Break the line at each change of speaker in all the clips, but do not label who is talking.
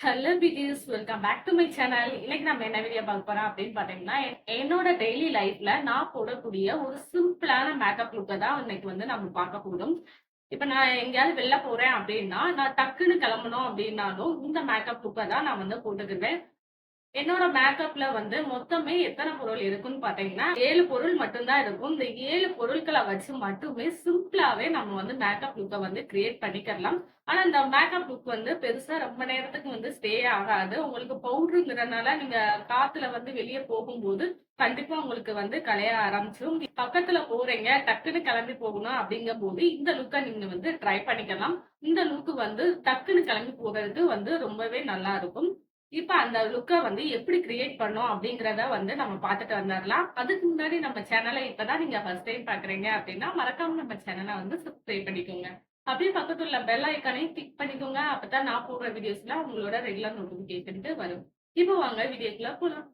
Hello buddies, welcome back to my channel. இன்னைக்கு நம்ம என்ன வீடியோ பார்க்க போறோம் அப்படின்னு பாத்தீங்கன்னா, என்னோட டெய்லி லைஃப்ல நான் போடக்கூடிய ஒரு சிம்பிளான மேக்கப் லுக்கை தான் இன்னைக்கு வந்து நம்ம பார்க்க போறோம். இப்ப நான் எங்கேயாவது வெளில போறேன் அப்படின்னா, நான் டக்குன்னு கிளம்பணும் அப்படின்னாலும் இந்த மேக்கப் லுக்கை தான் நான் வந்து போட்டுக்குவேன். என்னோட மேக்கப்ல வந்து மொத்தமே எத்தனை பொருள் இருக்குன்னு பாத்தீங்கன்னா 7 பொருள் மட்டும்தான் இருக்கும். இந்த 7 பொருட்களை வச்சு மட்டுமே சிம்பிளாவே நம்ம வந்து மேக்கப் லுக்கை வந்து கிரியேட் பண்ணிக்கலாம். ஆனா இந்த மேக்கப் லுக் வந்து பெருசா ரொம்ப நேரத்துக்கு வந்து ஸ்டே ஆகாது. உங்களுக்கு பவுடருங்கிறனால நீங்க காத்துல வந்து வெளியே போகும்போது கண்டிப்பா உங்களுக்கு வந்து கலைய ஆரம்பிச்சிடும். பக்கத்துல போறீங்க, டக்குன்னு கிளம்பி போகணும் அப்படிங்கும் போது இந்த லுக்கை நீங்க வந்து ட்ரை பண்ணிக்கலாம். இந்த லுக் வந்து டக்குன்னு கிளம்பி போகிறதுக்கு வந்து ரொம்பவே நல்லா இருக்கும். இப்ப அந்த லுக்க வந்து எப்படி கிரியேட் பண்ணோம் அப்படிங்கிறத வந்து நம்ம பார்த்துட்டு வந்துரலாம். அதுக்கு முன்னாடி நம்ம சேனலை இப்பதான் நீங்க ஃபர்ஸ்ட் டைம் பார்க்குறீங்க அப்படின்னா, மறக்காம நம்ம சேனலை வந்து சப்ஸ்கிரைப் பண்ணிக்கோங்க. அப்படியே பக்கத்துல உள்ள பெல் ஐகானையும் கிளிக் பண்ணிக்கோங்க. அப்பதான் நான் போடுற வீடியோஸ்லாம் உங்களோட ரெகுலர் நோட்டிஃபிகேஷனுக்கு வரும். இப்போ வாங்க வீடியோக்குள்ள போலாம்.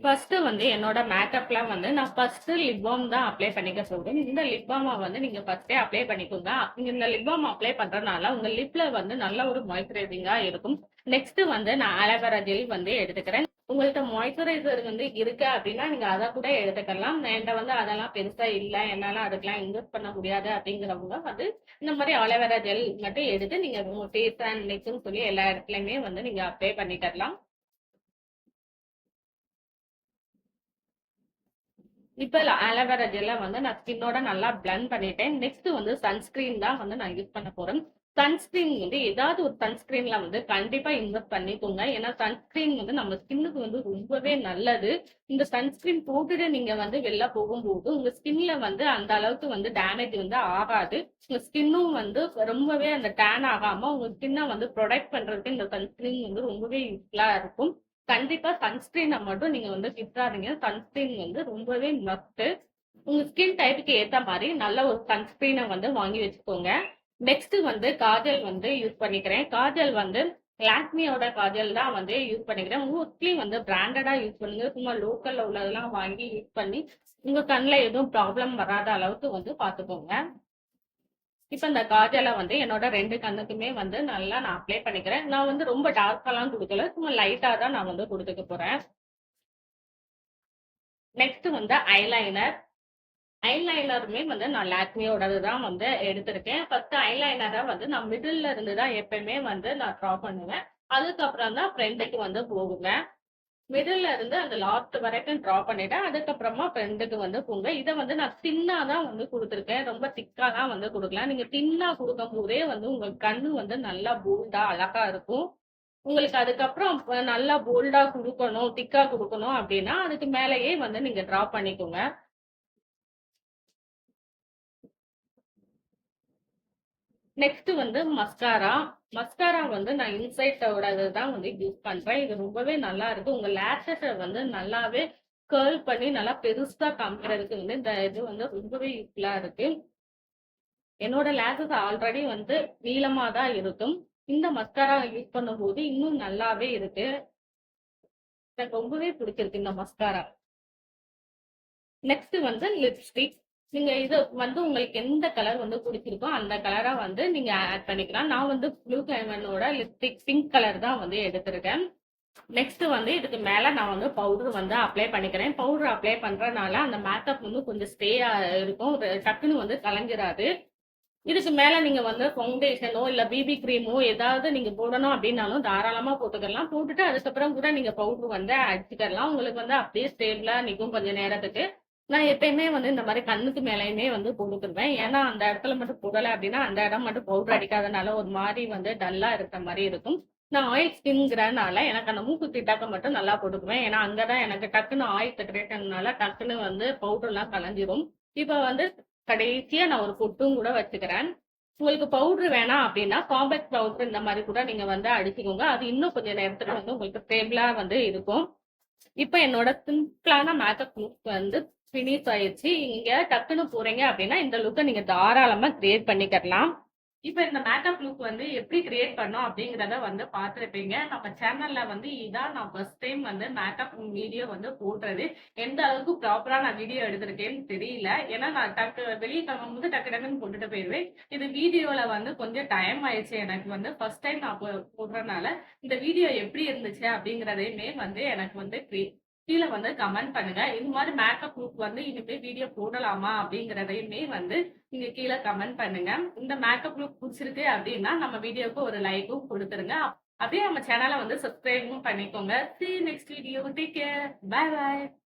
ஃபர்ஸ்ட் வந்து என்னோட மேக்கப்லாம் வந்து நான் ஃபர்ஸ்ட் லிப் பாம் தான் அப்ளை பண்ணிக்க சொல்றேன். இந்த லிப் பாமை வந்து நீங்க ஃபர்ஸ்டே அப்ளை பண்ணிக்கோங்க. நீங்க இந்த லிப் பாம் அப்ளை பண்றதுனால உங்க லிப்ல வந்து நல்ல ஒரு மாய்ஸ்சரைசிங்கா இருக்கும். நெக்ஸ்ட் வந்து நான் ஆலோவேரா ஜெல் வந்து எடுத்துக்கிறேன். உங்கள்ட்ட மாய்ஸ்சரைசர் வந்து இருக்கு அப்படின்னா நீங்க அதை கூட எடுத்துக்கலாம். என்கிட்ட வந்து அதெல்லாம் பெருசா இல்லை, என்னால அதுக்கெல்லாம் இன்வெஸ்ட் பண்ண முடியாது அப்படிங்கிறவங்க வந்து இந்த மாதிரி ஆலோவேரா ஜெல் மட்டும் எடுத்து நீங்க உங்க ஃபேஸ் அண்ட் நெக்னு சொல்லி எல்லா இடத்துலயுமே வந்து நீங்க அப்ளை பண்ணிக்கலாம். இப்ப ஆலோவேரா ஜெல்ல வந்து நான் ஸ்கின்னோட நல்லா பிளண்ட் பண்ணிட்டேன். நெக்ஸ்ட் வந்து சன்ஸ்கிரீன் தான் வந்து நான் யூஸ் பண்ண போறேன். சன்ஸ்கிரீன் வந்து ஏதாவது ஒரு சன்ஸ்கிரீன்ல வந்து கண்டிப்பா இன்வெஸ்ட் பண்ணிக்கோங்க. ஏன்னா சன்ஸ்கிரீன் வந்து நம்ம ஸ்கின்னுக்கு வந்து ரொம்பவே நல்லது. இந்த சன்ஸ்கிரீன் போட்டுட்டு நீங்க வந்து வெளில போகும்போது உங்க ஸ்கின்ல வந்து அந்த அளவுக்கு வந்து டேமேஜ் வந்து ஆகாது. உங்க ஸ்கின்னும் வந்து ரொம்பவே அந்த டேன் ஆகாம உங்க ஸ்கின்னை வந்து ப்ரொடெக்ட் பண்றதுக்கு இந்த சன்ஸ்கிரீன் வந்து ரொம்பவே யூஸ்ஃபுல்லா இருக்கும். கண்டிப்பா சன்ஸ்கிரீனை மட்டும் நீங்க வந்து விட்டுறாதீங்க. சன்ஸ்கிரீன் வந்து ரொம்பவே மஸ்ட். உங்க ஸ்கின் டைப்புக்கு ஏத்த மாதிரி நல்ல ஒரு சன்ஸ்கிரீனை வந்து வாங்கி வச்சுக்கோங்க. நெக்ஸ்ட் வந்து காஜல் வந்து யூஸ் பண்ணிக்கிறேன். காஜல் வந்து லாக்மியோட காஜல் தான் வந்து யூஸ் பண்ணிக்கிறேன். மோஸ்ட்லி வந்து பிராண்டடா யூஸ் பண்ணுங்க. சும்மா லோக்கல்ல உள்ளதெல்லாம் வாங்கி யூஸ் பண்ணி உங்க கண்ணில் எதுவும் ப்ராப்ளம் வராத அளவுக்கு வந்து பாத்துக்கோங்க. இப்ப இந்த காஜலை வந்து என்னோட 2 கண்ணுக்குமே வந்து நல்லா நான் அப்ளை பண்ணிக்கிறேன். நான் வந்து ரொம்ப டார்க்காலாம் கொடுக்கல, சும்மா லைட்டா தான் நான் வந்து கொடுத்துக்க போறேன். நெக்ஸ்ட் வந்து ஐலைனர். ஐலைனருமே வந்து நான் லாக்மியோடது தான் வந்து எடுத்திருக்கேன். ஃபர்ஸ்ட் ஐலைனரை வந்து நான் மிடில்ல இருந்து தான் எப்பயுமே வந்து நான் ட்ரா பண்ணுவேன். அதுக்கப்புறம் தான் ஃப்ரெண்டுக்கு வந்து போகுவேன். மிடில்ல இருந்து அந்த லாஸ்ட் வரைக்கும் ட்ரா பண்ணிட்டேன். அதுக்கப்புறமா ஃப்ரெண்டுக்கு வந்து போங்க. இதை வந்து நான் தின்னா தான் வந்து கொடுத்துருக்கேன். ரொம்ப திக்கா தான் வந்து கொடுக்கலாம். நீங்க தின்னா கொடுக்கும் போதே வந்து உங்க கண்ணு வந்து நல்லா போல்டா அழகா இருக்கும். உங்களுக்கு அதுக்கப்புறம் நல்லா போல்டா கொடுக்கணும், திக்கா கொடுக்கணும் அப்படின்னா அதுக்கு மேலேயே வந்து நீங்க ட்ரா பண்ணிக்கோங்க. நெக்ஸ்ட் வந்து மஸ்காரா. மஸ்காரா வந்து நான் இன்சைட்டோடது தான் வந்து யூஸ் பண்றேன். இது ரொம்பவே நல்லா இருக்கு. உங்க லேஷஸை வந்து நல்லாவே கேர்ள் பண்ணி நல்லா பெருசா காமிக்கிறதுக்கு வந்து இந்த இது வந்து ரொம்பவே யூஸ்ஃபுல்லா இருக்கு. என்னோட லேஷஸ் ஆல்ரெடி வந்து நீளமா தான் இருக்கும். இந்த மஸ்காரா யூஸ் பண்ணும்போது இன்னும் நல்லாவே இருக்கு. எனக்கு ரொம்பவே பிடிச்சிருக்கு இந்த மஸ்காரா. நெக்ஸ்ட் வந்து லிப்ஸ்டிக். நீங்க இது வந்து உங்களுக்கு எந்த கலர் வந்து பிடிச்சிருக்கோ அந்த கலரா வந்து நீங்க ஆட் பண்ணிக்கலாம். நான் வந்து ப்ளூ டைமண்டோட லிப்ஸ்டிக் பிங்க் கலர் தான் வந்து எடுத்திருக்கேன். நெக்ஸ்ட் வந்து இதுக்கு மேல நான் வந்து பவுடர் வந்து அப்ளை பண்ணிக்கிறேன். பவுடர் அப்ளை பண்றதுனால அந்த மேக்கப் வந்து கொஞ்சம் ஸ்டேயா இருக்கும். டக்குன்னு வந்து கலைஞ்சிராது. இதுக்கு மேல நீங்க வந்து ஃபவுண்டேஷனோ இல்ல பிபி கிரீமோ ஏதாவது நீங்க போடணும் அப்படின்னாலும் தாராளமா போட்டுக்கலாம். போட்டுட்டு அதுக்கப்புறம் கூட நீங்க பவுடர் வந்து அடிச்சுக்கலாம். உங்களுக்கு வந்து அப்படியே ஸ்டேபிளா நிற்கும் கொஞ்ச நேரத்துக்கு. நான் எப்பயுமே வந்து இந்த மாதிரி கண்ணுக்கு மேலேயுமே வந்து போட்டுக்கிருவேன். ஏன்னா அந்த இடத்துல மட்டும் போடலை அப்படின்னா அந்த இடம் மட்டும் பவுடர் அடிக்காதனால ஒரு மாதிரி வந்து டல்லா இருக்கிற மாதிரி இருக்கும். நான் ஆயில் ஸ்கின்ங்கிறனால எனக்கு அந்த மூக்கு கிட்டாக்க மட்டும் நல்லா போட்டுக்குவேன். ஏன்னா அங்கதான் எனக்கு டக்குன்னு ஆயில் செக்ரேஷன்னால டக்குன்னு வந்து பவுடர்லாம் கலைஞ்சிரும். இப்ப வந்து கடைசியா நான் ஒரு பொட்டும் கூட வச்சுக்கிறேன். உங்களுக்கு பவுடர் வேணாம் அப்படின்னா காம்பேக்ட் பவுடர் இந்த மாதிரி கூட நீங்க வந்து அடிச்சுக்கோங்க. அது இன்னும் கொஞ்சம் நேரத்துக்கு வந்து உங்களுக்கு ஸ்டேபிளா வந்து இருக்கும். இப்ப என்னோட சிம்பிளான மேக்கப் லுக் வந்து ஃபினிஷ் ஆயிடுச்சு. நீங்க டக்குன்னு போறீங்க அப்படின்னா இந்த லுக்கை நீங்க தாராளமா கிரியேட் பண்ணிக்கலாம். இப்ப இந்த மேக்கப் லுக் வந்து எப்படி கிரியேட் பண்ணோம் அப்படிங்கிறத வந்து பார்த்திருப்பீங்க. நம்ம சேனல்ல வந்து இதான் நான் ஃபர்ஸ்ட் டைம் வந்து மேக்கப் வீடியோ வந்து போடுறது. எந்த அளவுக்கு ப்ராப்பரா நான் வீடியோ எடுத்திருக்கேன்னு தெரியல. ஏன்னா நான் வெளிய கிளம்பும்போது டக்கு டக்குன்னு போட்டுட்டு போயிருவேன். இது வீடியோல வந்து கொஞ்சம் டைம் ஆயிருச்சு எனக்கு வந்து ஃபர்ஸ்ட் டைம் நான் போடுறனால, இந்த வீடியோ எப்படி இருந்துச்சு அப்படிங்கிறதையுமே வந்து எனக்கு வந்து கீழ வந்து கமெண்ட் பண்ணுங்க. இது மாரி மேக்கப் லுக் வந்து இனிமே வீடியோ போடலாமா அப்படிங்கிறதையுமே வந்து நீங்க கீழ கமெண்ட் பண்ணுங்க. இந்த மேக்கப் லுக் புடிச்சிருக்கு அப்டின்னா, நம்ம வீடியோக்கு ஒரு லைக்கும் குடுத்துருங்க. அப்படியே நம்ம சேனல வந்து சப்ஸ்கிரைபும் பண்ணிக்கோங்க. See you next video. Take care. Bye bye.